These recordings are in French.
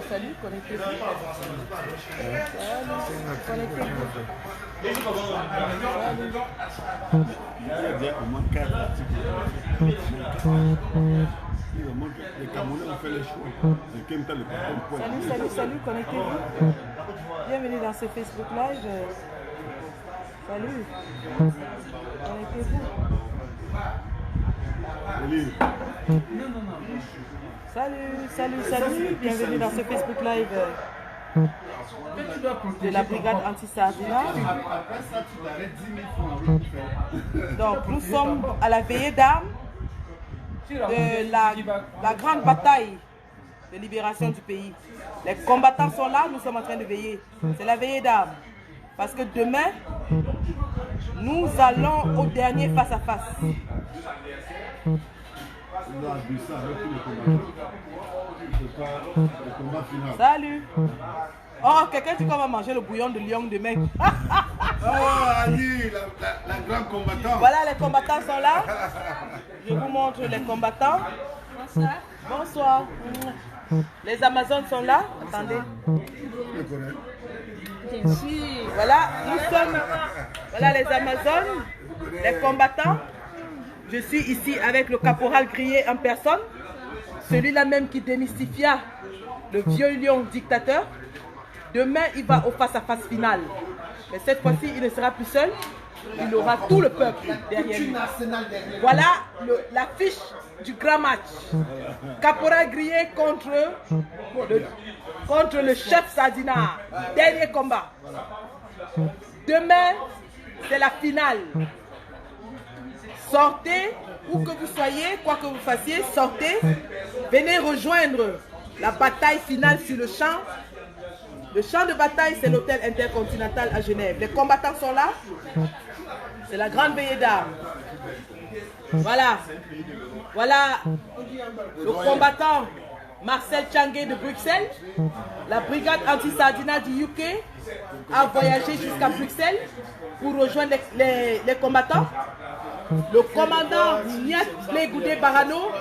Salut, connectez-vous. Connectez-vous. Il y a au moins 4 articles. Les Camerounais ont fait les choix. Salut, connectez-vous. Bienvenue dans ce Facebook Live. Salut. Connectez-vous. Salut. Bienvenue dans ce Facebook Live de la brigade anti-Sardina. Donc, nous sommes à la veillée d'armes de la grande bataille de libération du pays. Les combattants sont là, nous sommes en train de veiller. C'est la veillée d'armes. Parce que demain, nous allons au dernier face-à-face. Salut. Oh, quelqu'un dit qu'on va manger le bouillon de lion demain. Oh, Ali, la grande combattante. Voilà, les combattants sont là. Je vous montre les combattants. Bonsoir. Bonsoir. Les Amazones sont là. Attendez. Voilà, nous sommes. Voilà les Amazones, les combattants. Je suis ici avec le caporal Grillé en personne. Celui-là même qui démystifia le vieux lion dictateur. Demain, il va au face-à-face final. Mais cette fois-ci, il ne sera plus seul. Il aura tout le peuple derrière lui. Voilà l'affiche du grand match. Caporal Grillé contre le chef Sardina. Dernier combat. Demain, c'est la finale. Sortez, où que vous soyez, quoi que vous fassiez, sortez. Venez rejoindre la bataille finale sur le champ. Le champ de bataille, c'est l'hôtel intercontinental à Genève. Les combattants sont là. C'est la grande veillée d'armes. Voilà. Voilà le combattant Marcel Tchangé de Bruxelles. La brigade anti-Sardina du UK a voyagé jusqu'à Bruxelles pour rejoindre les combattants. Le commandant Niat Blegoudé Barano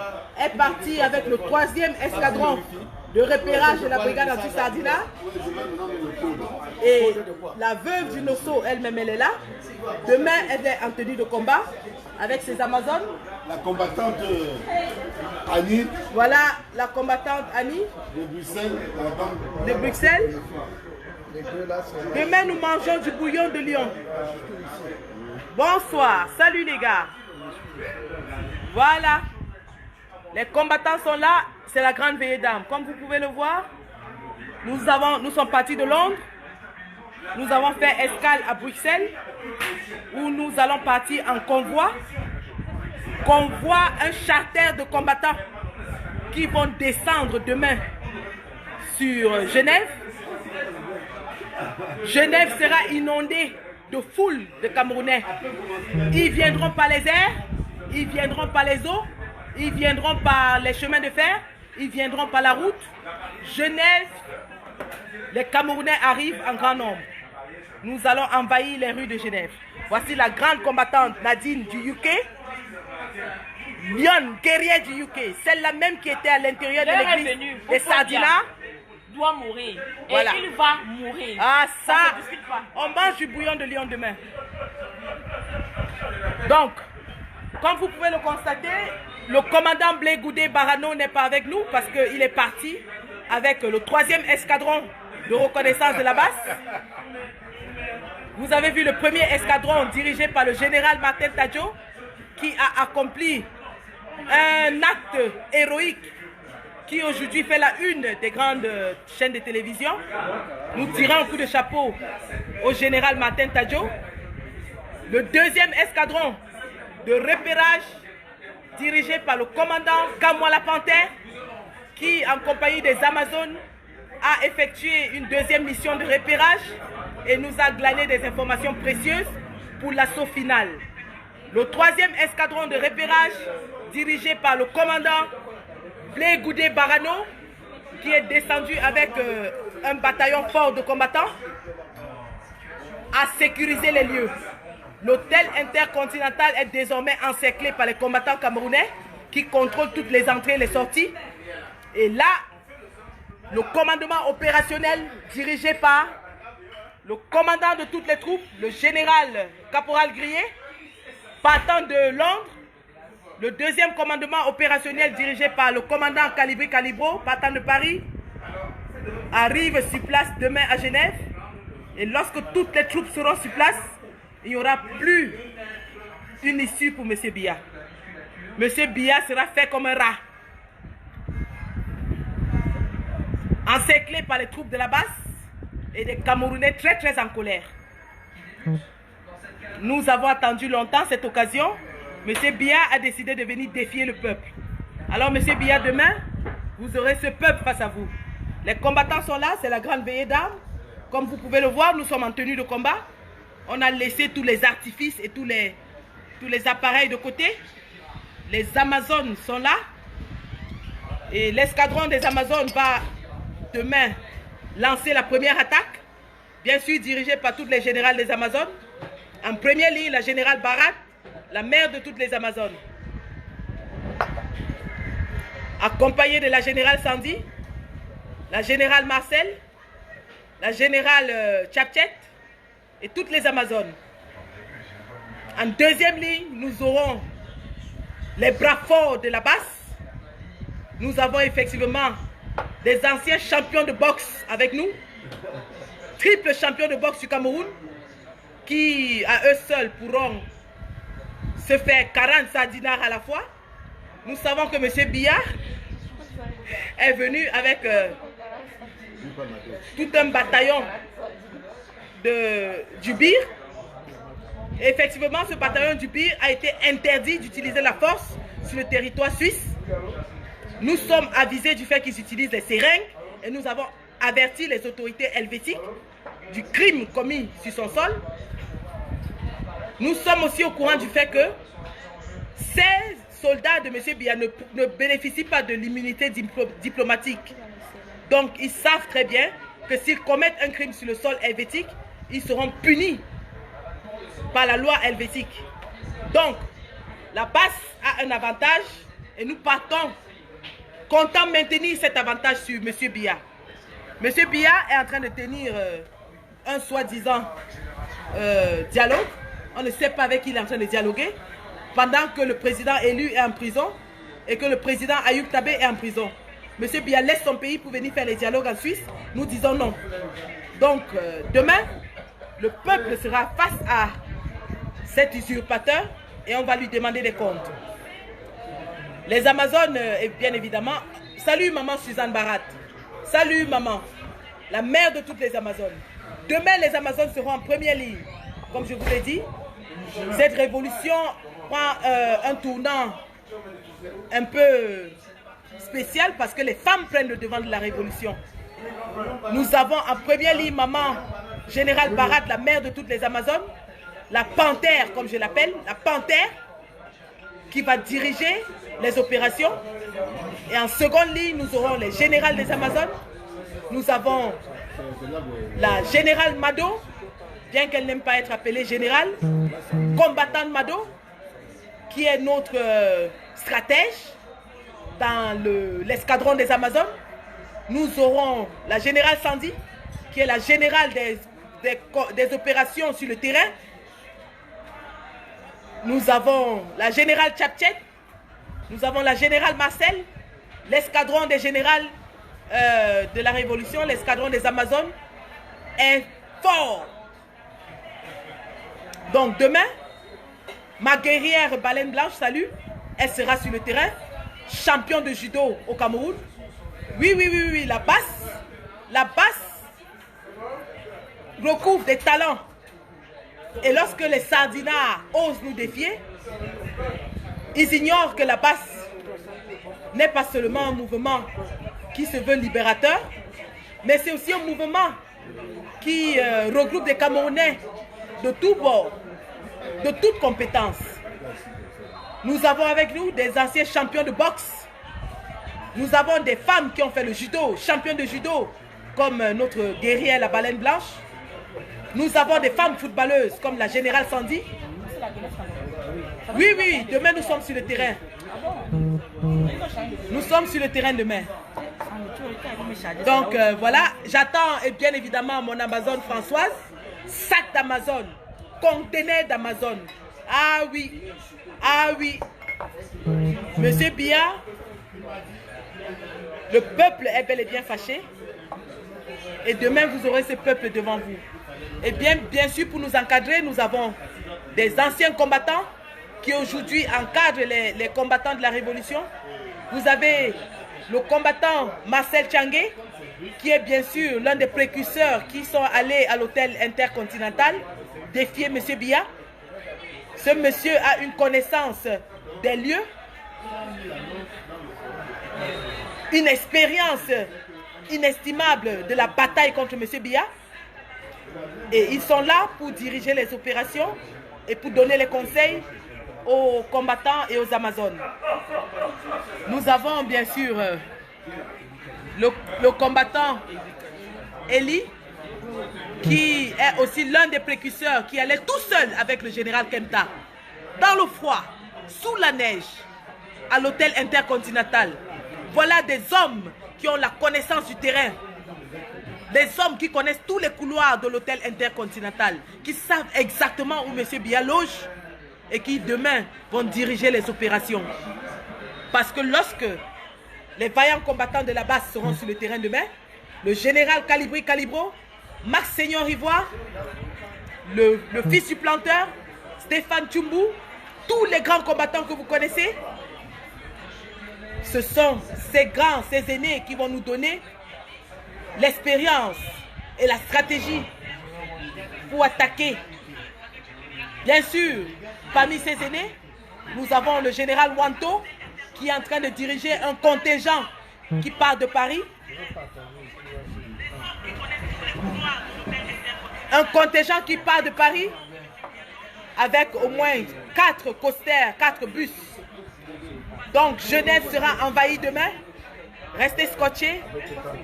est parti avec le 3e escadron de repérage de la brigade anti-Sardina. Et la veuve du Nosso, elle-même, elle est là. Demain, elle est en tenue de combat avec ses Amazones. La combattante Annie. Voilà la combattante Annie. De Bruxelles. Demain, nous mangeons du bouillon de lion. Bonsoir. Salut les gars. Voilà. Les combattants sont là. C'est la grande veillée d'armes. Comme vous pouvez le voir, nous sommes partis de Londres. Nous avons fait escale à Bruxelles, où nous allons partir en convoi. Convoi, un charter de combattants qui vont descendre demain sur Genève. Genève sera inondée de foules de Camerounais. Ils viendront par les airs, ils viendront par les eaux, ils viendront par les chemins de fer, ils viendront par la route. Genève, les Camerounais arrivent en grand nombre. Nous allons envahir les rues de Genève. Voici la grande combattante Nadine du UK. Lyon, guerrière du UK. Celle-là même qui était à l'intérieur de l'église des Sardina. Doit mourir. Voilà. Et il va mourir. Ah ça, on mange du bouillon de lion demain. Donc, comme vous pouvez le constater, le commandant Blegoudé Barano n'est pas avec nous parce qu'il est parti avec le 3e escadron de reconnaissance de la Basse. Vous avez vu le 1er escadron dirigé par le général Martin Tadjo qui a accompli un acte héroïque qui aujourd'hui fait la une des grandes chaînes de télévision. Nous tirons un coup de chapeau au général Martin Tadjo. Le 2e escadron de repérage dirigé par le commandant Kamwala Panthère qui, en compagnie des Amazones, a effectué une 2e mission de repérage et nous a glané des informations précieuses pour l'assaut final. Le 3e escadron de repérage dirigé par le commandant Blegoudé Barano qui est descendu avec un bataillon fort de combattants, a sécurisé les lieux. L'hôtel intercontinental est désormais encerclé par les combattants camerounais qui contrôlent toutes les entrées et les sorties. Et là, le commandement opérationnel dirigé par le commandant de toutes les troupes, le général Caporal Grier, partant de Londres. Le deuxième commandement opérationnel dirigé par le commandant Calibri Calibro, partant de Paris, arrive sur place demain à Genève. Et lorsque toutes les troupes seront sur place, il n'y aura plus une issue pour M. Biya. M. Biya sera fait comme un rat. Encerclé par les troupes de la base et des Camerounais très très en colère. Nous avons attendu longtemps cette occasion. M. Biya a décidé de venir défier le peuple. Alors M. Biya, demain, vous aurez ce peuple face à vous. Les combattants sont là, c'est la grande veillée d'armes. Comme vous pouvez le voir, nous sommes en tenue de combat. On a laissé tous les artifices et tous les appareils de côté. Les Amazones sont là. Et l'escadron des Amazones va demain lancer la première attaque. Bien sûr dirigée par toutes les générales des Amazones. En première ligne, la générale Barat, la mère de toutes les Amazones. Accompagnée de la générale Sandy, la générale Marcel, la générale Tchapchet et toutes les Amazones. En deuxième ligne, nous aurons les bras forts de la basse. Nous avons effectivement des anciens champions de boxe avec nous, triple champion de boxe du Cameroun, qui à eux seuls pourront se faire 40 dinars à la fois. Nous savons que M. Biya est venu avec tout un bataillon du BIR. Et effectivement, ce bataillon du BIR a été interdit d'utiliser la force sur le territoire suisse. Nous sommes avisés du fait qu'ils utilisent les seringues et nous avons averti les autorités helvétiques du crime commis sur son sol. Nous sommes aussi au courant du fait que ces soldats de M. Biya ne bénéficient pas de l'immunité diplomatique. Donc ils savent très bien que s'ils commettent un crime sur le sol helvétique, ils seront punis par la loi helvétique. Donc la basse a un avantage et nous partons comptant maintenir cet avantage sur M. Biya. M. Biya est en train de tenir un soi-disant dialogue. On ne sait pas avec qui il est en train de dialoguer. Pendant que le président élu est en prison et que le président Ayoub Tabé est en prison. M. Biya laisse son pays pour venir faire les dialogues en Suisse. Nous disons non. Donc demain, le peuple sera face à cet usurpateur et on va lui demander des comptes. Les Amazones, bien évidemment. Salut maman Suzanne Barat. Salut maman, la mère de toutes les Amazones. Demain, les Amazones seront en première ligne. Comme je vous l'ai dit, cette révolution prend un tournant un peu spécial parce que les femmes prennent le devant de la révolution. Nous avons en première ligne maman Générale Barat, la mère de toutes les Amazones, la panthère comme je l'appelle, la panthère qui va diriger les opérations. Et en seconde ligne, nous aurons les générales des Amazones. Nous avons la générale Mado, bien qu'elle n'aime pas être appelée générale, combattante Mado, qui est notre stratège dans l'escadron des Amazones. Nous aurons la générale Sandy, qui est la générale des opérations sur le terrain. Nous avons la générale Tchapchet, nous avons la générale Marcel, l'escadron des générales de la Révolution, l'escadron des Amazones est fort. Donc demain, ma guerrière Baleine Blanche, salut, elle sera sur le terrain, champion de judo au Cameroun. Oui, la basse recouvre des talents. Et lorsque les sardinards osent nous défier, ils ignorent que la basse n'est pas seulement un mouvement qui se veut libérateur, mais c'est aussi un mouvement qui regroupe des Camerounais de tous bords, de toutes compétences. Nous avons avec nous des anciens champions de boxe Nous avons des femmes qui ont fait le judo, championnes de judo, comme notre guerrière, la baleine blanche. Nous avons des femmes footballeuses, comme la générale Sandy. Oui, oui, demain nous sommes sur le terrain. Nous sommes sur le terrain demain. Donc voilà, j'attends et bien évidemment mon Amazon Françoise, sac d'Amazon, conteneur d'Amazon. Ah oui, ah oui. Monsieur Biya, le peuple est bel et bien fâché. Et demain vous aurez ce peuple devant vous. Et bien sûr pour nous encadrer, nous avons des anciens combattants qui aujourd'hui encadrent les combattants de la Révolution. Vous avez le combattant Marcel Tchangé, qui est bien sûr l'un des précurseurs qui sont allés à l'hôtel Intercontinental défier M. Biya. Ce monsieur a une connaissance des lieux, une expérience inestimable de la bataille contre M. Biya. Et ils sont là pour diriger les opérations et pour donner les conseils aux combattants et aux Amazones. Nous avons bien sûr le combattant Eli, qui est aussi l'un des précurseurs qui allait tout seul avec le général Kenta, dans le froid, sous la neige, à l'hôtel Intercontinental. Voilà des hommes qui ont la connaissance du terrain, des hommes qui connaissent tous les couloirs de l'hôtel Intercontinental, qui savent exactement où M. Biya loge et qui demain vont diriger les opérations. Parce que lorsque les vaillants combattants de la base seront sur le terrain demain, le général Calibri Calibro, Max Seignon Rivoire, le fils du planteur, Stéphane Tchumbu, tous les grands combattants que vous connaissez, ce sont ces grands, ces aînés qui vont nous donner l'expérience et la stratégie pour attaquer. Bien sûr, parmi ces aînés, nous avons le général Wanto qui est en train de diriger un contingent qui part de Paris. Un contingent qui part de Paris avec au moins 4 coasters, 4 bus. Donc Genève sera envahie demain. Restez scotchés.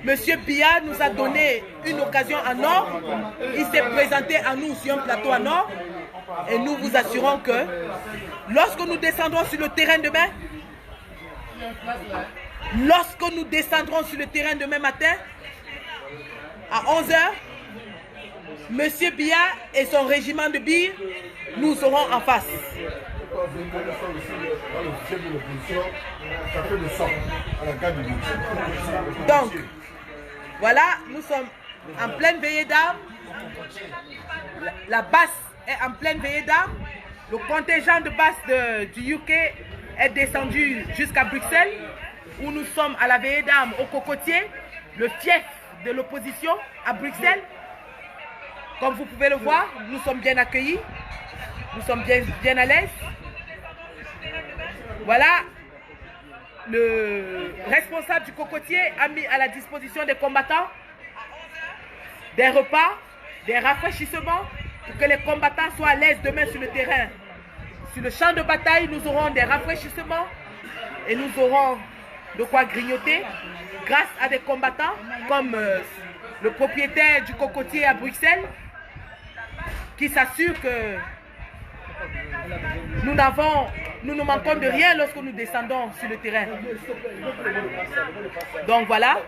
Monsieur Biya nous a donné une occasion en or. Il s'est présenté à nous sur un plateau en or. Et nous vous assurons que lorsque nous descendrons sur le terrain demain, matin, à 11h, Monsieur Biya et son régiment de billes nous seront en face. Donc, voilà, nous sommes en pleine veillée d'armes. La base est en pleine veillée d'armes. Le contingent de base du UK est descendu jusqu'à Bruxelles, où nous sommes à la veillée d'armes au Cocotier, le fief de l'opposition à Bruxelles. Comme vous pouvez le voir, nous sommes bien accueillis, nous sommes bien à l'aise. Voilà, le responsable du Cocotier a mis à la disposition des combattants des repas, des rafraîchissements pour que les combattants soient à l'aise demain sur le terrain. Sur le champ de bataille, nous aurons des rafraîchissements et nous aurons de quoi grignoter grâce à des combattants comme le propriétaire du Cocotier à Bruxelles qui s'assure que nous ne manquons de rien lorsque nous descendons sur le terrain. Donc voilà,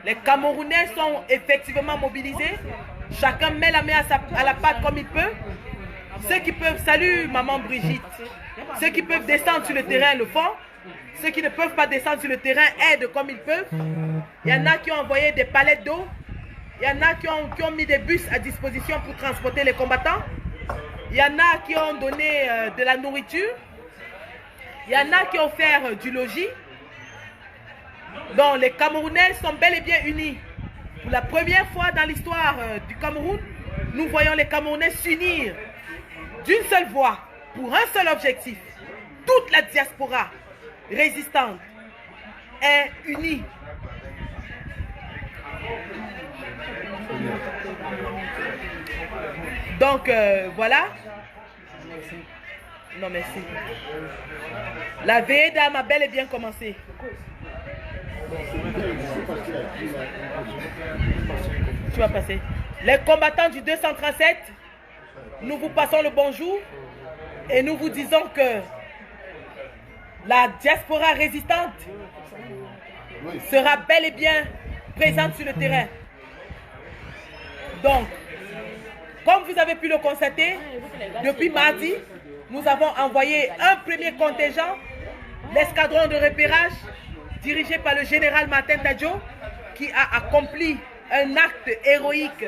les Camerounais sont effectivement mobilisés. Chacun met la main à la pâte comme il peut. Ceux qui peuvent, salut maman Brigitte, ceux qui peuvent descendre sur le terrain le font. Ceux qui ne peuvent pas descendre sur le terrain aident comme ils peuvent. Il y en a qui ont envoyé des palettes d'eau. Il y en a qui ont mis des bus à disposition pour transporter les combattants. Il y en a qui ont donné de la nourriture. Il y en a qui ont offert du logis. Donc les Camerounais sont bel et bien unis. Pour la première fois dans l'histoire du Cameroun, nous voyons les Camerounais s'unir d'une seule voix pour un seul objectif. Toute la diaspora résistante est unie. Donc voilà. Non merci. La veillée d'armes a bel et bien commencé. Tu vas passer. Les combattants du 237, nous vous passons le bonjour et nous vous disons que la diaspora résistante sera bel et bien présente sur le terrain. Donc, comme vous avez pu le constater, depuis mardi, nous avons envoyé un premier contingent, l'escadron de repérage, dirigé par le général Martin Tadjo, qui a accompli un acte héroïque.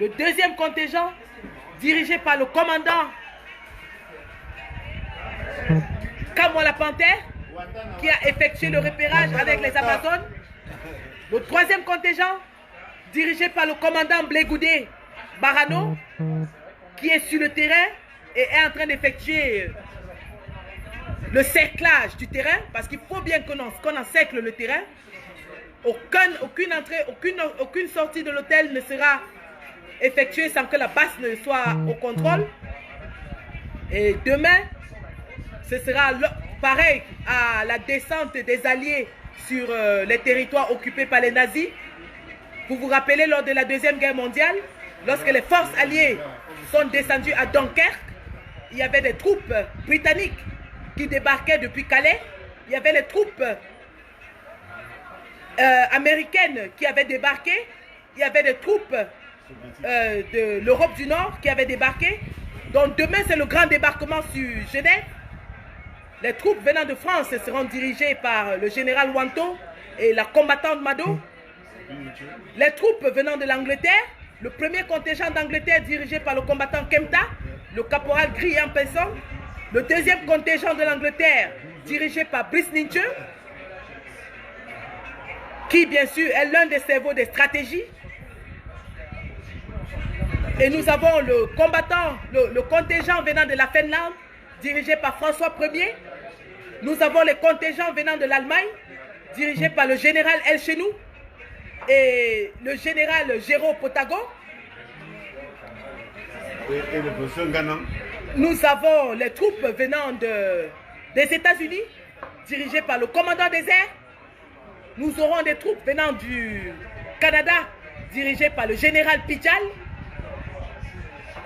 Le deuxième contingent, dirigé par le commandant Kamwala Panthère, qui a effectué le repérage avec les Amazones. Le troisième contingent, dirigé par le commandant Blegoudé Barano, qui est sur le terrain et est en train d'effectuer le cerclage du terrain, parce qu'il faut bien qu'on encercle le terrain. Aucune entrée, aucune sortie de l'hôtel ne sera effectuée sans que la base ne soit au contrôle. Et demain, ce sera pareil à la descente des Alliés sur les territoires occupés par les nazis. Vous vous rappelez, lors de la Deuxième Guerre mondiale, lorsque les forces alliées sont descendues à Dunkerque, il y avait des troupes britanniques qui débarquaient depuis Calais. Il y avait les troupes américaines qui avaient débarqué. Il y avait des troupes de l'Europe du Nord qui avaient débarqué. Donc demain, c'est le grand débarquement sur Genève. Les troupes venant de France seront dirigées par le général Wanto et la combattante Mado. Les troupes venant de l'Angleterre, le premier contingent d'Angleterre dirigé par le combattant Kemta, le caporal Gris en personne. Le deuxième contingent de l'Angleterre dirigé par Brice Ninche, qui bien sûr est l'un des cerveaux des stratégies. Et nous avons le contingent venant de la Finlande, dirigé par François Ier. Nous avons les contingents venant de l'Allemagne, dirigés par le général El Chenou et le général Géraud Potago. Et le professeur Ganon. Nous avons les troupes venant des États-Unis, dirigées par le commandant des airs. Nous aurons des troupes venant du Canada, dirigées par le général Pichal.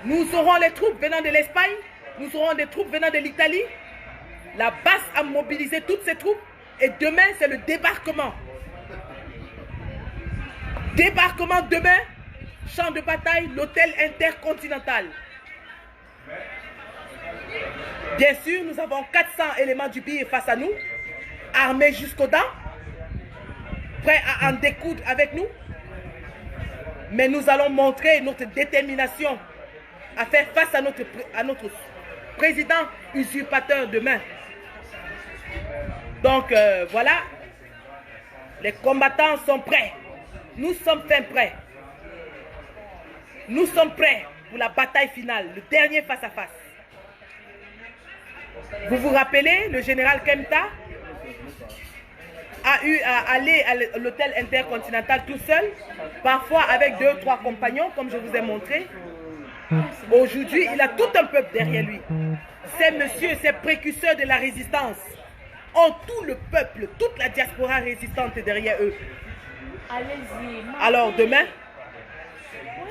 Nous aurons les troupes venant de l'Espagne. Nous aurons des troupes venant de l'Italie. La base a mobilisé toutes ces troupes. Et demain, c'est le débarquement. Débarquement demain, champ de bataille, l'hôtel intercontinental. Bien sûr, nous avons 400 éléments du BIR face à nous, armés jusqu'aux dents, prêts à en découdre avec nous. Mais nous allons montrer notre détermination à faire face à notre président usurpateur demain. Donc voilà, les combattants sont prêts. Nous sommes fin prêts. Nous sommes prêts pour la bataille finale, le dernier face-à-face. Vous vous rappelez, le général Kemta a eu à aller à l'hôtel intercontinental tout seul, parfois avec 2 ou 3 compagnons, comme je vous ai montré. Aujourd'hui, il a tout un peuple derrière lui. Ces messieurs, ces précurseurs de la résistance ont tout le peuple, toute la diaspora résistante derrière eux. Alors demain,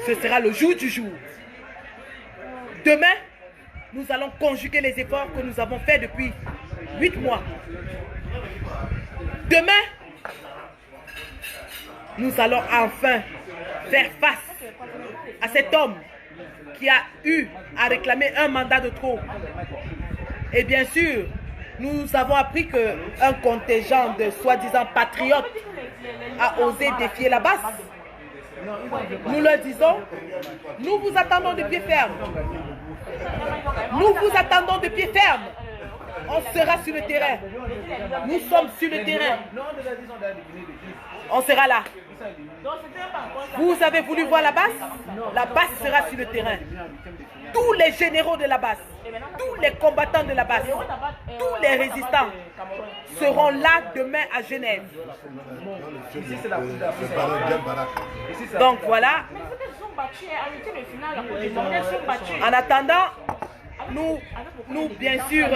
ce sera le jour du jour. Demain, nous allons conjuguer les efforts que nous avons faits depuis 8 mois. Demain, nous allons enfin faire face à cet homme qui a eu à réclamer un mandat de trop. Et bien sûr, nous avons appris qu'un contingent de soi-disant patriotes a osé défier la base. Nous leur disons, nous vous attendons de pied ferme. Nous vous attendons de pied ferme. On sera sur le terrain. Nous sommes sur le terrain. On sera là. Vous avez voulu voir la base? La base sera sur le terrain. Tous les généraux de la base, tous les combattants de la base, tous les résistants seront là demain à Genève. Donc voilà. En attendant, nous bien sûr,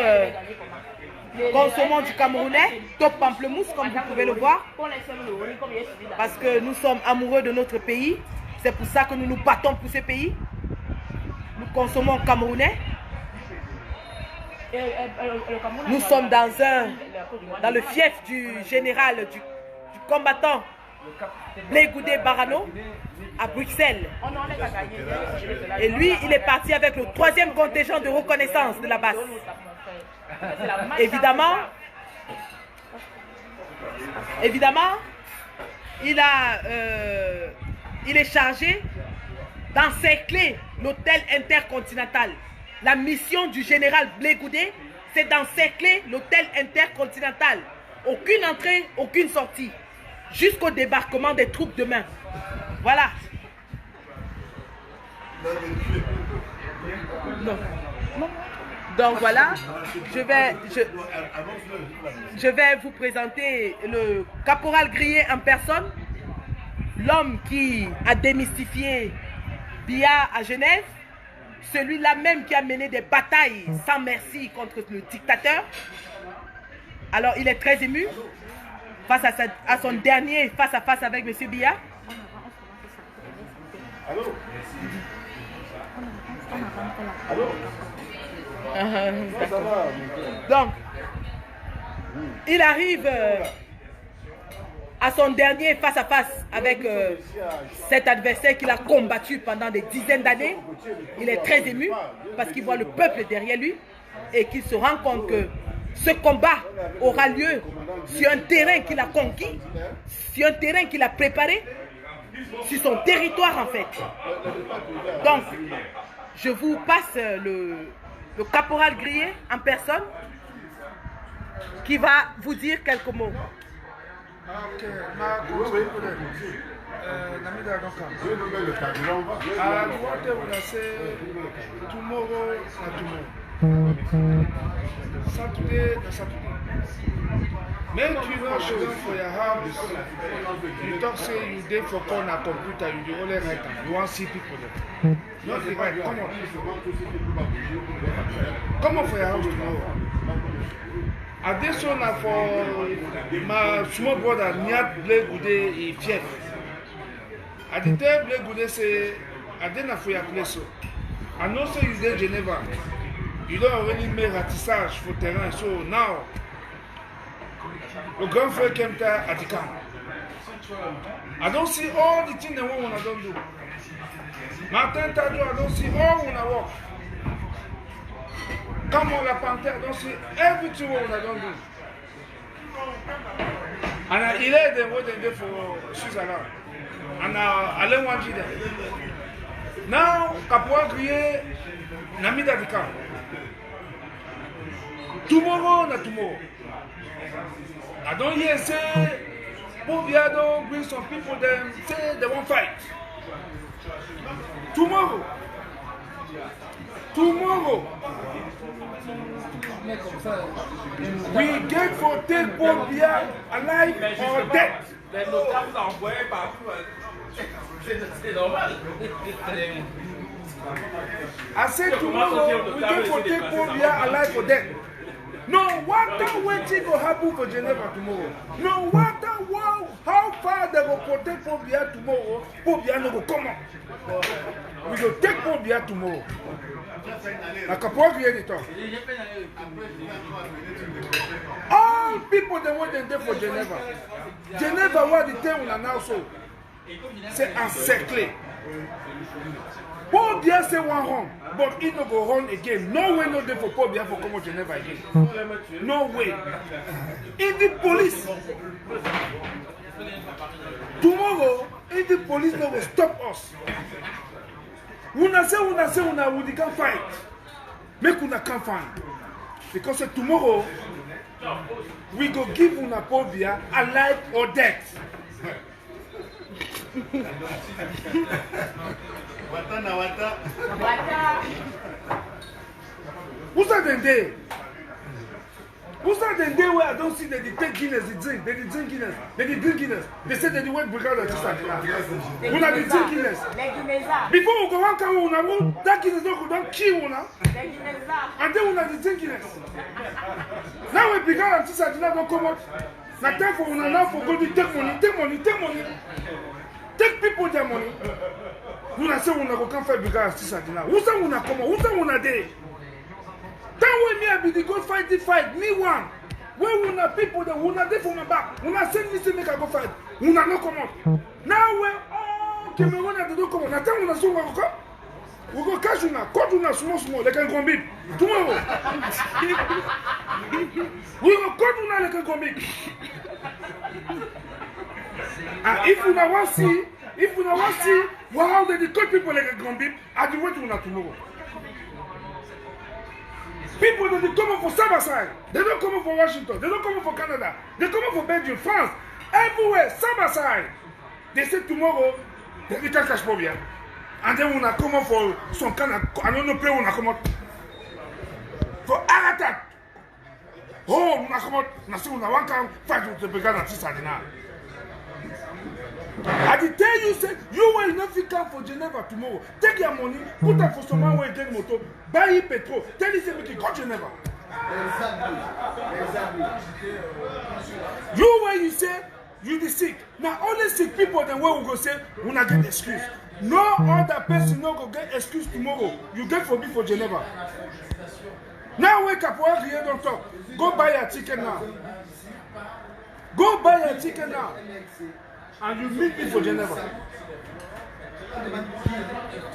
consommons du camerounais, top pamplemousse, comme vous pouvez le voir. Parce que nous sommes amoureux de notre pays. C'est pour ça que nous nous battons pour ce pays. Nous consommons camerounais. Nous sommes dans le fief du général, du combattant Blé Goudé Barano à Bruxelles. Et lui, il est parti avec le 3e contingent de reconnaissance de la base. Évidemment, il est chargé d'encercler l'hôtel intercontinental. La mission du général Blé Goudé, c'est d'encercler l'hôtel intercontinental. Aucune entrée, aucune sortie. Jusqu'au débarquement des troupes demain. Voilà. Non. Donc voilà, je vais vous présenter le caporal Grillé en personne, l'homme qui a démystifié Biya à Genève, celui-là même qui a mené des batailles sans merci contre le dictateur. Alors il est très ému face à son dernier face-à-face avec M. Biya. Allô? Donc, il arrive à son dernier face-à-face avec cet adversaire qu'il a combattu pendant des dizaines d'années. Il est très ému parce qu'il voit le peuple derrière lui et qu'il se rend compte que ce combat aura lieu sur un terrain qu'il a conquis, sur un terrain qu'il a préparé, sur son territoire en fait. Donc, je vous passe le caporal Grillé en personne qui va vous dire quelques mots. Make you not show up for your house. You talk say you dey for corner computer, you dey only write am. You want see people there. Not the right. Come on. Come on for your house tomorrow. I dey so na for my small brother Niat Blé Goudé in Fief. I dey tell Blé Goudé say I dey na for your place so. I know say you dey Geneva. You don already make ratissage for terrain so now. Le grand frère Kemta at the camp. I don't see all the things the woman I don't do. Martin Tajo, I don't see all when I walk. Come on, La Panthère, I don't see everything when I don't do. And il est de what they do for Switzerland. And I learn one thing there. Now, Caporal Grillé, Nami at the camp. Tomorrow, not tomorrow. I don't hear say Bobia don't bring some people them say they won't fight. Tomorrow. We get for take Bobia alive or dead. I said tomorrow we get for take Bobia alive or dead. No matter what thing will happen for Geneva tomorrow. No matter how far they will protect Pobia tomorrow, Pobia no go come up. We will take Pobia tomorrow. Like a program talk. All people they want them there for Geneva. Geneva what the term will now so. C'est encerclé. Pobia say one run, but he no go run again. No way no day for Pobia for come to Geneva again. No way. Even police. Tomorrow, if the police no go stop us. Una say we can fight. Make una can't find. Because tomorrow we go give una Pobia alive or dead. Wata. Who's that then there? Who's that the day where I don't see that they take Guinness, they drink Guinness, they drink Guinness. They say that they went because of this. When I drink Guinness. Before we go on, that Guinness don't kill you now. And then when I drink Guinness. Now we began and this don't come out. Now time for now for go to take money. Take people their money. When I say when I go come fight because this now. Who's that when I come out? Who's that when I day? That way me I be the good fight. Me one. When una people that una dey for my back. Una send me say make I go fight. Una no come out. Now when Cameroon they don't come out. Now time una so we go come. We go catch una. Cut una small. They can come big. Tomorrow. We go cut una they can come big. And if una want see how they cut people like a come big, I will wait una tomorrow. People that they come up for Sabaside, they don't come up for Washington, they don't come up for Canada, they come up for Belgium, France, everywhere, Sabaside. They say tomorrow, they can't catch phobia. And then when I come up for some kind of, I don't know, play when I come up for heart attack. Oh, when I come up, I say when I want to fight with the began at this now. I did tell you, say, you will not fit come for Geneva tomorrow. Take your money, put that for someone who get motor, buy petrol, tell you, say, we can go to Geneva. Exactly. You where you say, you be sick. Now, only sick people, then where we go say, we not get excuse. No other person no go get excuse tomorrow. You get for me for Geneva. Now, wake up, while you don't talk. Go buy a ticket now. Go buy a ticket now. And you meet me for Geneva.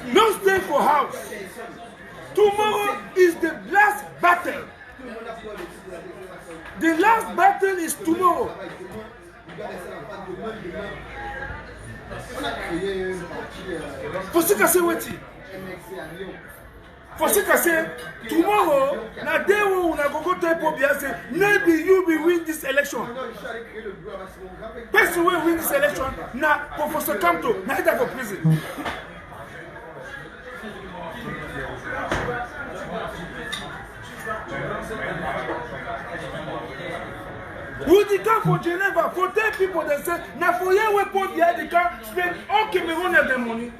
No stay for house. Tomorrow is the last battle. The last battle is tomorrow. For ce que c'est what? For ce que c'est tomorrow, na day when we go to Popia say maybe you will win this election. Person will win this election. Na Professor Kamto, na ita for prison. We the come for Geneva for 10 people that say na for here we put here they can spend all Cameroon have the money.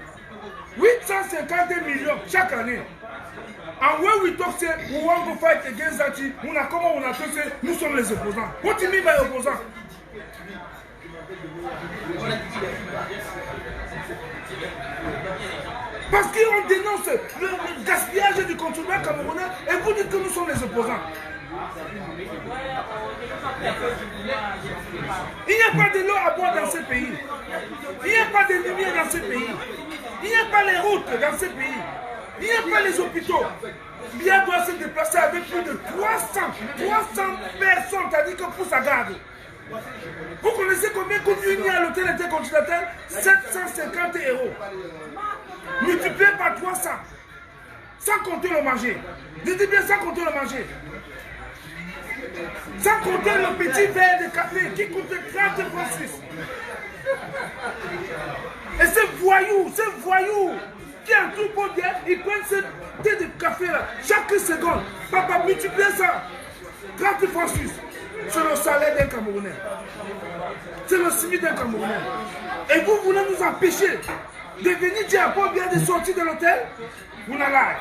850 millions chaque année. And when we talk say we want to fight against that, we na comment on a fait say nous sommes les opposants. What do you mean by opposants? Parce qu'on dénonce le gaspillage du contribuable camerounais et vous dites que nous sommes les opposants. Il n'y a pas de l'eau à boire dans ce pays. Il n'y a pas de lumière dans ce pays. Il n'y a pas les routes dans ce pays. Il n'y a pas les hôpitaux. Bien doit se déplacer avec plus de 300 personnes, c'est-à-dire que pour sa garde. Vous connaissez combien coûte une nuit à l'hôtel intercontinental? 750 €. Multiplié par 300. Sans compter le manger. Dites bien sans compter le manger. Sans compter le petit verre de café qui coûte 30 francs suisses. Et ces voyous qui en tout pour bien, ils prennent ce thé de café là, chaque seconde. Papa, multiplie ça. 30 francs suisses. C'est le salaire d'un Camerounais. C'est le SMIC d'un Camerounais. Et vous voulez nous empêcher de venir dire à Paul bien de sortir de l'hôtel? Vous n'avez pas.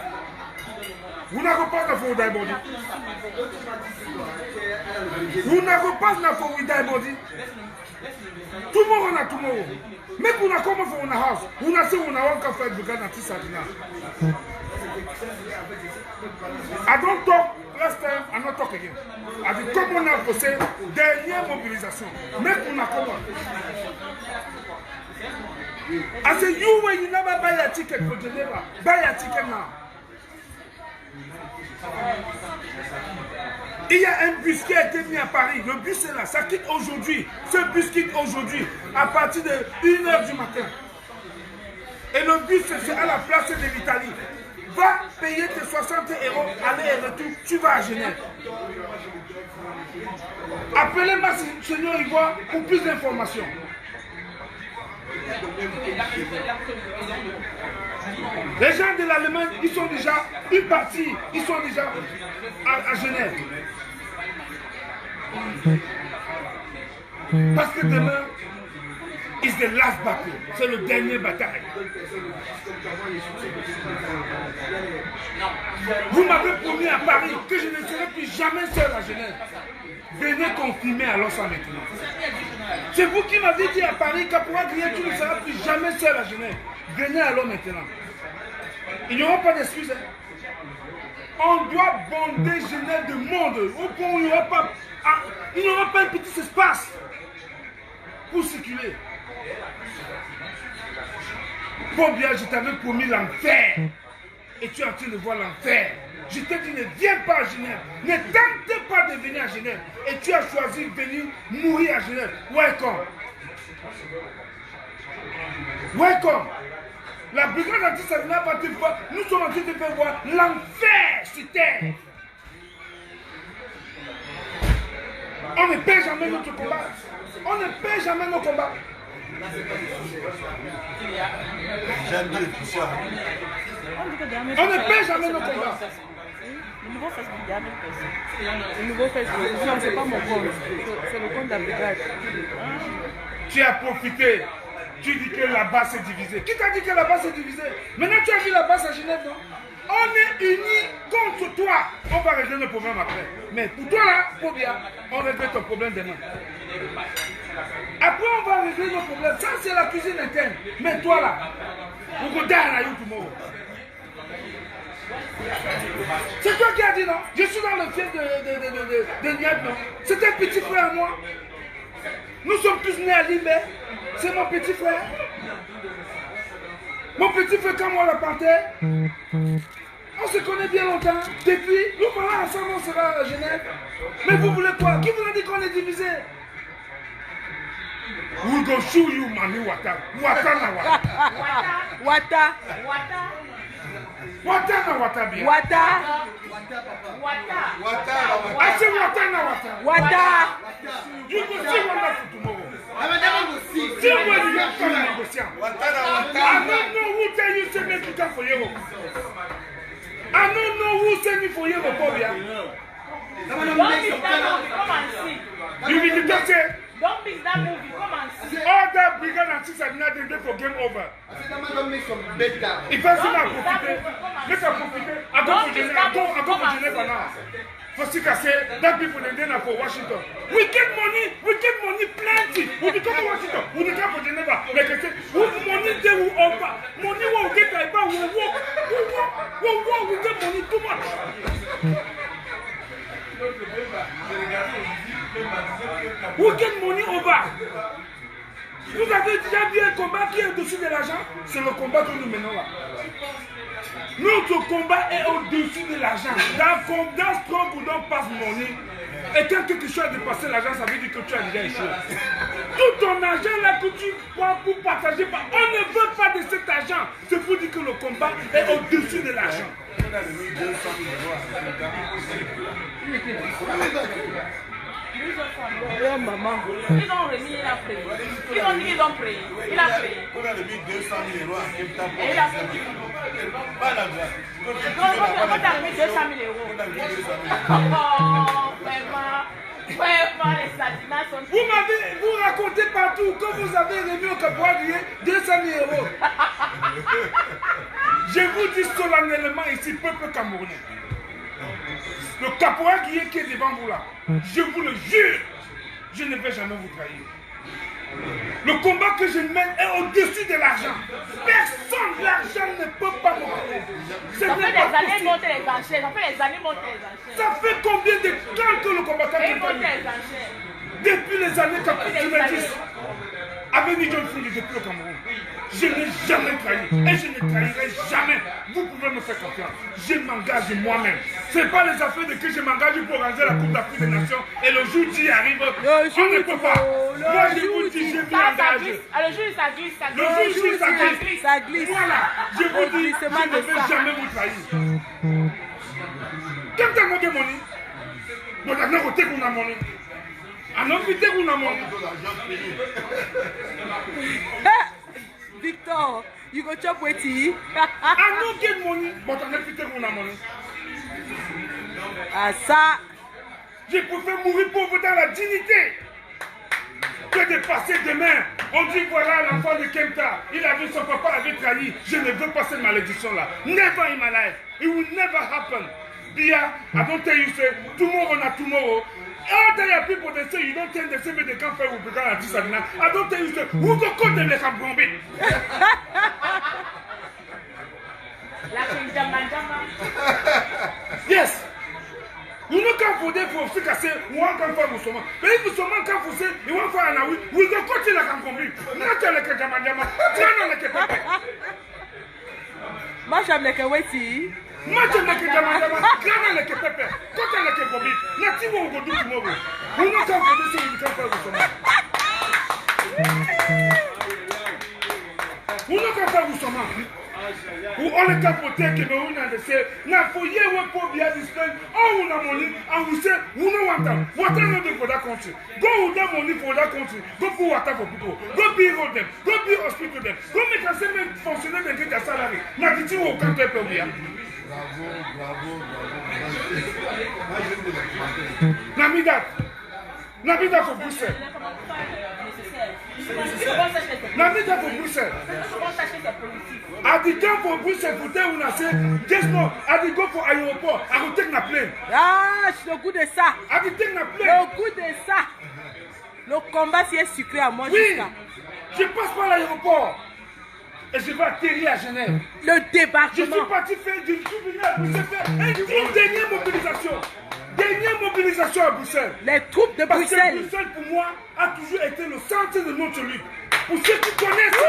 Vous n'avez pas de faux d'Aibodi. Vous n'avez pas de faux d'Aibodi. Tout le monde a tout le monde. Mais pour nous, comment faire une house? Vous n'avez pas de faire du gars dans tout ça. I don't talk last time, I'm not talking again. I did come on now for say dernière mobilisation. Mais pour nous, comment? I say you when you never buy a ticket for Geneva, buy a ticket now. Il y a un bus qui a été mis à Paris. Le bus est là, ça quitte aujourd'hui. Ce bus quitte aujourd'hui à partir de 1h du matin. Et le bus c'est à la place de l'Italie. Va payer tes 60 € aller et retour, tu vas à Genève. Appelez-moi Seigneur Ivoire pour plus d'informations. Les gens de l'Allemagne, ils sont déjà une partie, ils sont déjà à Genève. Parce que demain, is the last battle. C'est le dernier bataille. Vous m'avez promis à Paris que je ne serai plus jamais seul à Genève. Venez confirmer alors ça maintenant. C'est vous qui m'avez dit à Paris qu'Apoura Gueye, tu ne seras plus jamais seul à Genève. Venez alors maintenant. Il n'y aura pas d'excuses. On doit bonder Genève de monde. Au point où il n'y aura pas un petit espace pour circuler. Bon bien, je t'avais promis l'enfer. Et tu es en train de voir l'enfer. Je t'ai dit, ne viens pas à Genève. Ne tente pas de venir à Genève. Et tu as choisi de venir mourir à Genève. Welcome. Welcome. La brigade anti-Sabina va te voir. Nous sommes en train de faire voir l'enfer sur terre. On ne perd jamais notre combat. On ne perd jamais nos combats. On ne perd jamais nos combats. Le nouveau Facebook, il y a 1000 personnes. Le nouveau Facebook, non, c'est pas mon compte. C'est le compte de la brigade. Tu as profité. Tu dis que la base est divisée. Qui t'a dit que la base est divisée? Maintenant tu as vu la base à Genève, non? On est unis contre toi. On va régler le problème après. Mais pour toi là, Pobia, on règle ton problème demain. Après on va régler nos problèmes. Ça c'est la cuisine interne. Mais toi là, vous regardez là, tomorrow. C'est toi qui as dit non? Je suis dans le fief de Niad, non? C'est un petit frère à moi. Nous sommes tous nés à Limbe. C'est mon petit frère. Mon petit frère comme moi la panthère. On se connaît bien longtemps. Depuis, nous voilà ensemble, on sera à Genève. Mais vous voulez quoi? Qui vous a dit qu'on est divisé? We go show you mami wata. Wata na wata. Wata. Wata na wata bien. Wata. I say wata na wata. Wata. You go see wonderful tomorrow. See when you have come negotiate. I don't know who tell you say make you come for Europe. I don't know who send me for Europe, Pobia. Don't miss that movie, come and see. You will just say. Don't miss that movie, come and see. All that brigade and Sabina, they for game over. If I see my profiter, make a profiter. I go for Geneva now. For Sikase, that people they are for Washington. We get money plenty. We become for Washington, we come for Geneva. Like I said, money they will offer. Money will get like that, we walk, we get money too much. We get money over. Vous avez déjà vu un combat qui est au-dessus de l'argent? C'est le combat que nous menons là. Notre combat est au-dessus de l'argent. Dans strong ou dans pass money, et quand quelque chose a dépassé l'argent, ça veut dire que tu as déjà échoué. Tout ton argent là que tu prends pour partager, on ne veut pas de cet argent. C'est pour dire que le combat est au-dessus de l'argent. Oh maman. Ils ont remis, il a pris. Ils ont dit qu'ils ont pris. Il a pris. On a remis 200 000 euros à Cape Town. Et il a pris. Pas l'argent. On t'a remis 200 000 euros. Oh, vraiment, les Sabina sont... Vous racontez partout que vous avez remis au Capoua Gueye 200 000 euros. Je vous dis solennellement ici, peuple camerounais. Le Capoua Gueye qui est devant vous là, je vous le jure, je ne vais jamais vous trahir. Le combat que je mène est au-dessus de l'argent. Personne, l'argent ne peut pas me trahir. Ça fait des années monter les enchères. Ça fait des années monter les enchères. Ça fait combien de temps que le combattant Et est monter venu? les enchères. Depuis les années 90, avec Nigel Fundi depuis le Cameroun, je n'ai jamais trahi et je ne trahirai jamais. Vous pouvez me faire confiance. Je m'engage moi-même. Ce n'est pas les affaires de que je m'engage pour organiser la Coupe d'Afrique des Nations et le jour J arrive, on ne peut pas. Moi je vous dis, je m'engage. Le jour, ça glisse, ça Le jour J, ça glisse. Ça glisse. Voilà, je vous dis, je ne vais jamais vous trahir. Quand tu as monté mon lit, tu as monté mon lit. Victor, you go chop wetin? I no get money, but I never take una money. Asa. Je préfère mourir pauvre dans la dignité que de passer demain. On dit voilà l'enfant de Kempta, il a vu son papa avait trahi. Je ne veux pas cette malédiction-là. Never in my life. It will never happen. Bia, I don't tell you say tomorrow not tomorrow. All the people they say you don't tell the same way they come from will become at this and that. I don't tell you say who go cut them like I'm gonna be. Yes. You know come for them for sick I say one come for Musoma. But if someone come for say you want for an we go cut it like I'm gonna be. Not like a jama. Turn like a pepper. Masha like a waiting. Macho like a jama, grana like a pepper, cut like a gobi. Nothing will go do tomorrow. Who not come for this thing you come for Musoma? Who not come for Musoma? Who only come for take Cameroon and they say, now for year what for be to spend all the money and we say, who no want them? Water not for that country. Go with that money for that country. Go put water for people. Go build them. Go build hospital them. Go make a same functionary and get their salary. Now the thing will come to help here. Bravo. Namida for Bruxelles. Namida for Bruxelles. I did come for Bruxelles for tell una say, just no, I did go for aéroport. I will take na plane. Ah, je le goût de ça. I will take na plane. Le goût de ça. Le combat c'est sucré à moi. Oui, je passe par l'aéroport. Et je vais atterrir à Genève. Le débarquement. Je suis parti faire du tribunal pour se faire une dernière mobilisation. Dernière mobilisation à Bruxelles. Les troupes de Parce Bruxelles. que Bruxelles, pour moi, a toujours été le centre de notre lutte. Pour ceux qui connaissent,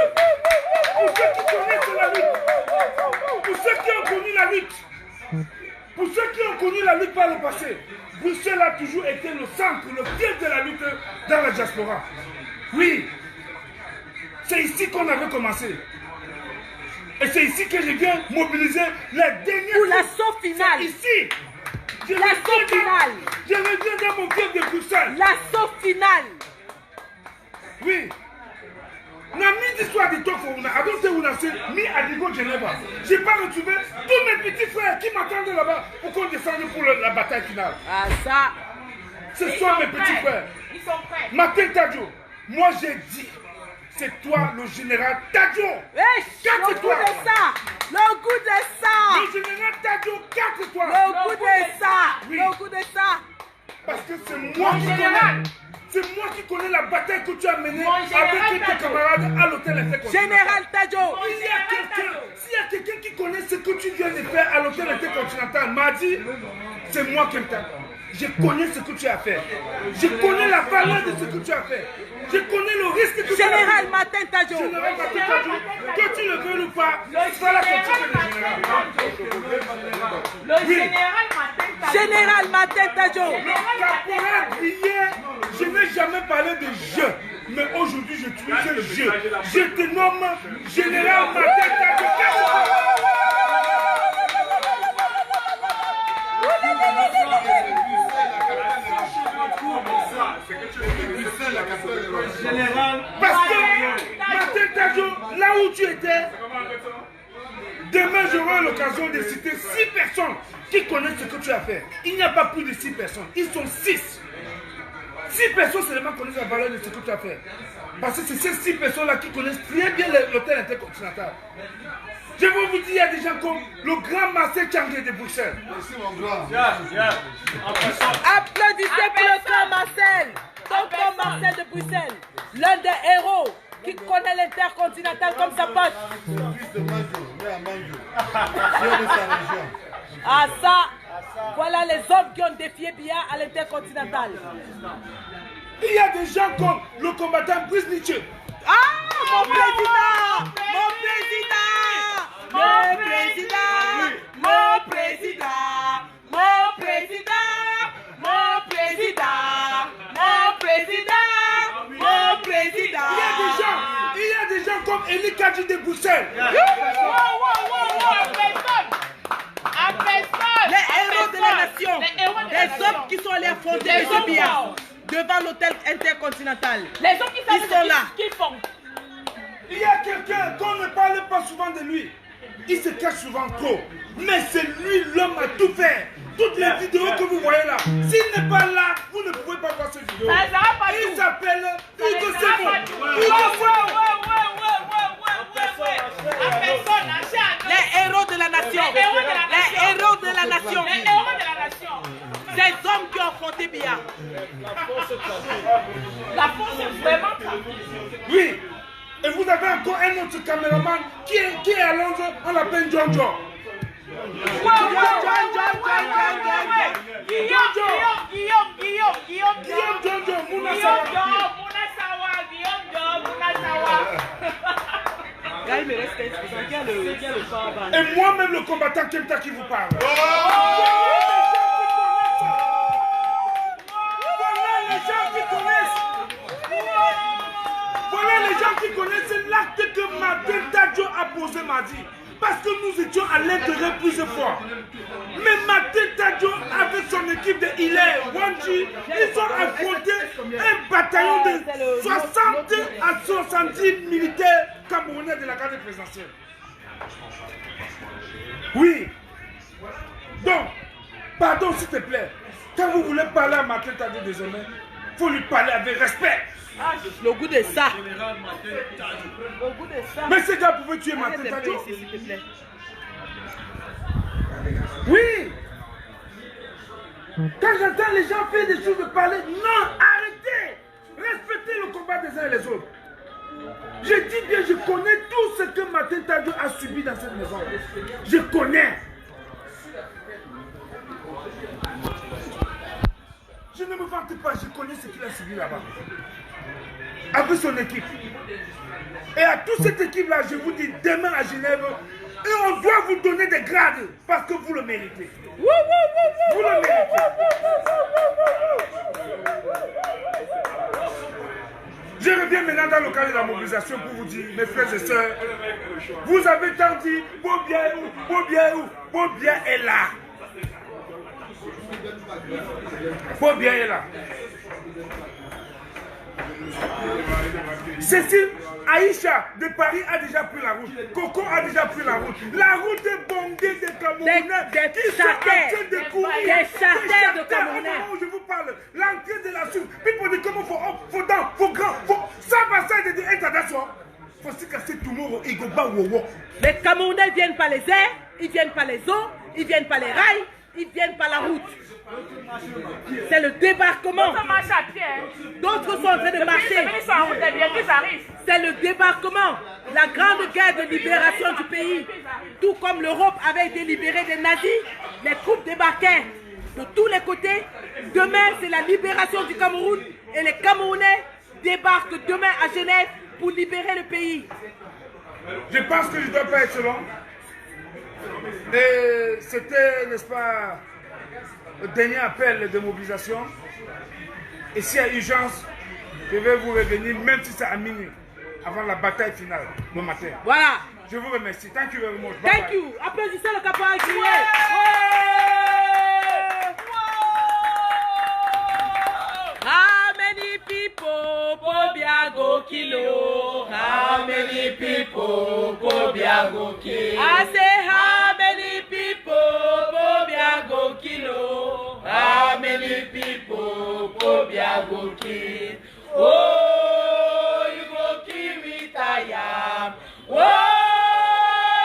la lutte. Pour ceux qui ont connu la lutte. Pour ceux qui ont connu la lutte par le passé. Bruxelles a toujours été le centre, le pied de la lutte dans la diaspora. Oui. C'est ici qu'on avait commencé. Et c'est ici que je viens mobiliser les derniers. Pour l'assaut final. C'est ici. L'assaut final. Je reviens dans mon cœur de Bruxelles. L'assaut final. Oui. Na mis d'histoire de Tofo, I don't say una say, me I dey go Geneva. J'ai pas retrouvé tous mes petits frères qui m'attendaient là-bas pour qu'on descende pour la bataille finale. Ah ça. Ce sont mes petits frères. Ils sont prêts. Martin Tadjo, moi j'ai dit, c'est toi le général Tadjo. Le goût de ça. Le goût de ça. Le général Tadjo, 4 toi. Le goût de ça. Oui. Le goût de ça. Parce que c'est moi qui connais. C'est moi qui connais la bataille que tu as menée avec tes camarades à l'hôtel Intercontinental. Général Tadjo. S'il y a quelqu'un qui connaît ce que tu viens de faire à l'hôtel Intercontinental, m'a dit, c'est moi qui t'aime. Je connais ce que tu as fait. Je connais la valeur de ce que tu as fait. Je connais le risque que tu as fait. Général Martin Tadjo. Général Martin Tadjo, que tu le veux ou pas, c'est pas la continuité du général. Le général Martin Tadjo. Général Martin Tadjo. Le caporal Brière, je n'ai jamais parlé de jeu. Mais aujourd'hui, je tue ce jeu. Je te nomme Général Martin Tadjo. Parce que Martin Tadjo, là où tu étais, demain j'aurai l'occasion de citer 6 personnes qui connaissent ce que tu as fait. Il n'y a pas plus de 6 personnes, ils sont 6. 6 personnes seulement connaissent la valeur de ce que tu as fait. Parce que c'est ces 6 personnes-là qui connaissent très bien l'hôtel Intercontinental. Je vais vous dire, il y a des gens comme le grand Marcel Tchangé de Bruxelles. Merci mon grand. Applaudissez pour le grand Marcel. Tonton Marcel de Bruxelles. L'un des héros qui connaît l'Intercontinental comme sa poche. Fils de Manjo, né à Manjo. Fier de sa région. Ah ça, voilà les hommes qui ont défié Bia à l'Intercontinental. Il y a des gens comme le combattant Brice Nietzsche. Ah, mon président! Mon président! Mon président! Mon président! Mon président! Mon président! Mon président! Mon président! Il y a des gens comme Eli Kadji de Bruxelles. Les héros de la nation, des hommes qui sont allés affronter les Bia devant l'hôtel Intercontinental. Les hommes qui sont là. Qu'ils font. Il y a quelqu'un qu'on ne parle pas souvent de lui. il se cache souvent trop. Mais c'est lui l'homme à tout faire. Toutes les vidéos que vous voyez là, s'il n'est pas là, vous ne pouvez pas voir ces vidéos. Il s'appelle Hugo Semo. Les héros de la nation. Les héros de la nation. Ces hommes qui ont affronté Biya. La force est vraiment tranquille. Oui. Et vous avez encore un autre caméraman qui est à Londres, on l'appelle John John. Et moi-même le combattant Kemta qui vous parle. Voilà les gens qui connaissent l'acte que Martin Tadjo a posé mardi. Parce que nous étions à l'intérieur plusieurs fois. Mais Martin Tadjo avec son équipe de Hilaire, Wanji, ils ont affronté un bataillon de 60 à 70 militaires camerounais de la garde présidentielle. Oui. Donc, pardon s'il te plaît, quand vous voulez parler à Martin Tadjo désormais, il faut lui parler avec respect. Le goût de ça. Le goût de ça. Mais ces gars pouvaient tuer Martin Tadjo. S'il te plaît. Oui. Quand j'entends les gens faire des choses de parler, non, arrêtez. Respectez le combat des uns et les autres. Je dis bien, je connais tout ce que Martin Tadjo a subi dans cette maison. Je connais. Je ne me vante pas, je connais ce qu'il a subi là-bas. Avec son équipe. Et à toute cette équipe-là, je vous dis, demain à Genève, et on doit vous donner des grades parce que vous le méritez. Vous le méritez. Je reviens maintenant dans le cadre de la mobilisation pour vous dire, mes frères et sœurs, vous avez tant dit, Bobia est là. Bobia est là. Cécile, Aïcha de Paris a déjà pris la route. Coco a déjà pris la route. La route est bondée de Camerounais qui sont en train de courir. Des charters de Camerounais. Au moment où je vous parle, l'entrée de la source. Puis pour dire comment faut dans, faut grand, ça va ça de international. Faut se casser tout le monde. Les Camerounais viennent par les airs, ils viennent par les eaux, ils viennent par les rails, ils viennent par la route. C'est le débarquement. D'autres sont en train de marcher. C'est le débarquement. La grande guerre de libération du pays. Tout comme l'Europe avait été libérée des nazis, les troupes débarquaient de tous les côtés. Demain, c'est la libération du Cameroun. Et les Camerounais débarquent demain à Genève pour libérer le pays. Je pense que je ne dois pas être long. Et c'était, n'est-ce pas, le dernier appel de mobilisation. Et s'il y a urgence, je vais vous revenir, même si c'est à minuit, avant la bataille finale, le matin. Voilà. Je vous remercie. Thank you very much. Thank you. Applaudissez le caporal Guillet. How many people Bobia go kilo? How many people Bobia go kilo? I say how many people Bobia go kilo? How many people Bobia go kill? Oh, you go kill with I am. Oh,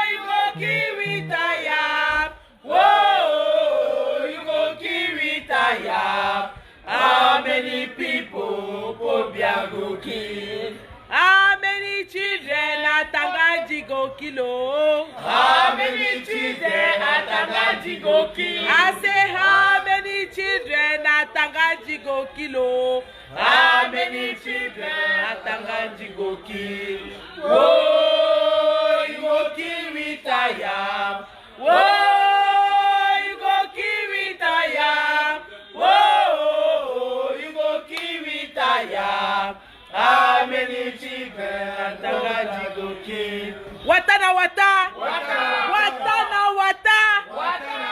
you go kill with I am. Oh, you go kill with I am. How many people Bobia go kill? How many children Atangaji go kilo? How many children Atangaji go kill? I say how many children Atangaji go kilo? How many children Atangaji go kill? Oh, you go kill with I am. Oh, you go kill with I am. Oh, you go kill with I am. How many children Atangaji go kill? Watana wata, watana wata,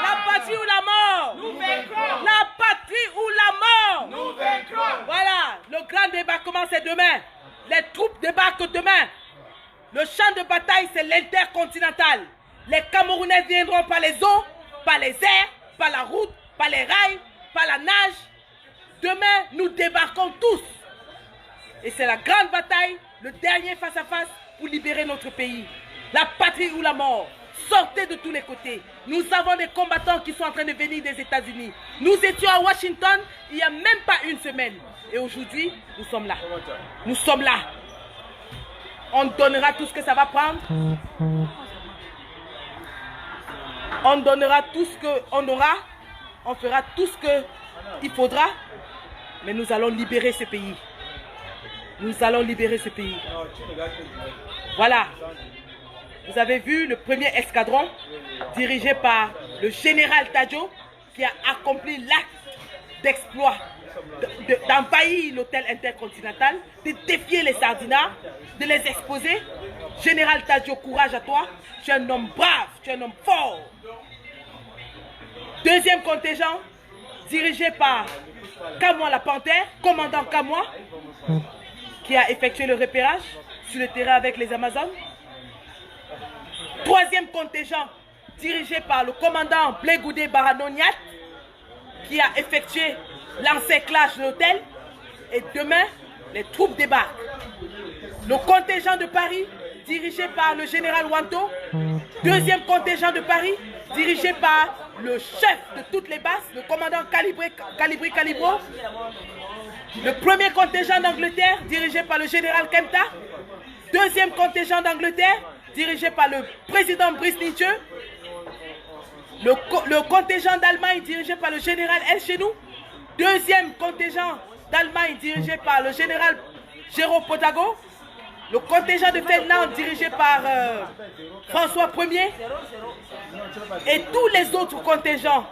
la patrie ou la mort? Nous vaincrons. La patrie ou la mort? Nous vaincrons. Voilà, le grand débarquement c'est demain. Les troupes débarquent demain. Le champ de bataille c'est l'intercontinental. Les Camerounais viendront par les eaux, par les airs, par la route, par les rails, par la nage. Demain, nous débarquons tous. Et c'est la grande bataille, le dernier face-à-face pour libérer notre pays. La patrie ou la mort. Sortez de tous les côtés. Nous avons des combattants qui sont en train de venir des États-Unis. Nous étions à Washington il n'y a même pas une semaine. Et aujourd'hui, nous sommes là. Nous sommes là. On donnera tout ce que ça va prendre. On donnera tout ce qu'on aura. On fera tout ce qu'il faudra. Mais nous allons libérer ce pays. Nous allons libérer ce pays. Voilà. Vous avez vu le premier escadron dirigé par le général Tadjo qui a accompli l'acte d'exploit, d'envahir l'hôtel intercontinental, de défier les sardinards, de les exposer. Général Tadjo, courage à toi. Tu es un homme brave, tu es un homme fort. Deuxième contingent dirigé par Kamois la Panthère, commandant Kamois, qui a effectué le repérage sur le terrain avec les Amazones. Troisième contingent dirigé par le commandant Blé Goudé Barano Niat, qui a effectué l'encerclage de l'hôtel. Et demain, les troupes débarquent. Le contingent de Paris, dirigé par le général Wanto. Deuxième contingent de Paris, dirigé par le chef de toutes les bases, le commandant Calibri Calibro. Le premier contingent d'Angleterre, dirigé par le général Kempta. Deuxième contingent d'Angleterre, dirigé par le président Brice Nietzsche. Le contingent d'Allemagne, dirigé par le général El Chenou. Deuxième contingent d'Allemagne, dirigé par le général Jérôme Potago. Le contingent de Finlande, dirigé par François Ier. Et tous les autres contingents.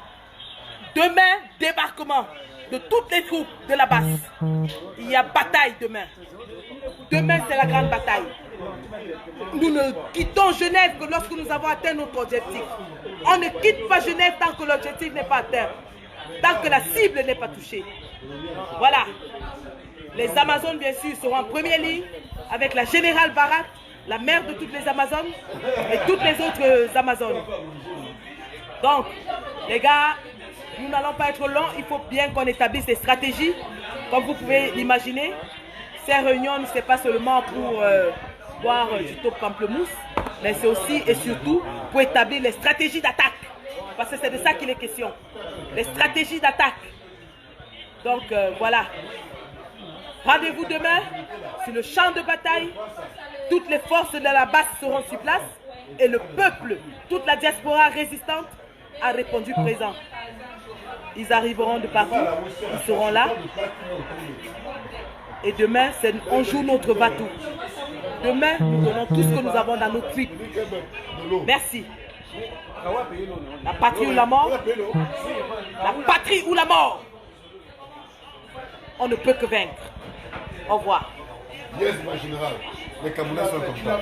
Demain, débarquement de toutes les troupes de la base. Il y a bataille demain. Demain, c'est la grande bataille. Nous ne quittons Genève que lorsque nous avons atteint notre objectif. On ne quitte pas Genève tant que l'objectif n'est pas atteint. Tant que la cible n'est pas touchée. Voilà. Les Amazones, bien sûr, seront en première ligne avec la générale Barat, la mère de toutes les Amazones et toutes les autres Amazones. Donc, les gars, nous n'allons pas être longs. Il faut bien qu'on établisse des stratégies. Comme vous pouvez l'imaginer, ces réunions, ce n'est pas seulement pour boire du top pamplemousse, mais c'est aussi et surtout pour établir les stratégies d'attaque. Parce que c'est de ça qu'il est question. Les stratégies d'attaque. Donc, voilà. Rendez-vous demain sur le champ de bataille. Toutes les forces de la base seront sur place. Et le peuple, toute la diaspora résistante a répondu présent. Ils arriveront de partout. Ils seront là. Et demain, on joue notre bateau. Demain, nous donnons tout ce que nous avons dans nos tripes. Merci. La patrie ou la mort? La patrie ou la mort? On ne peut que vaincre. Au revoir. Yes, ma générale. Les Camerounais sont comme ça.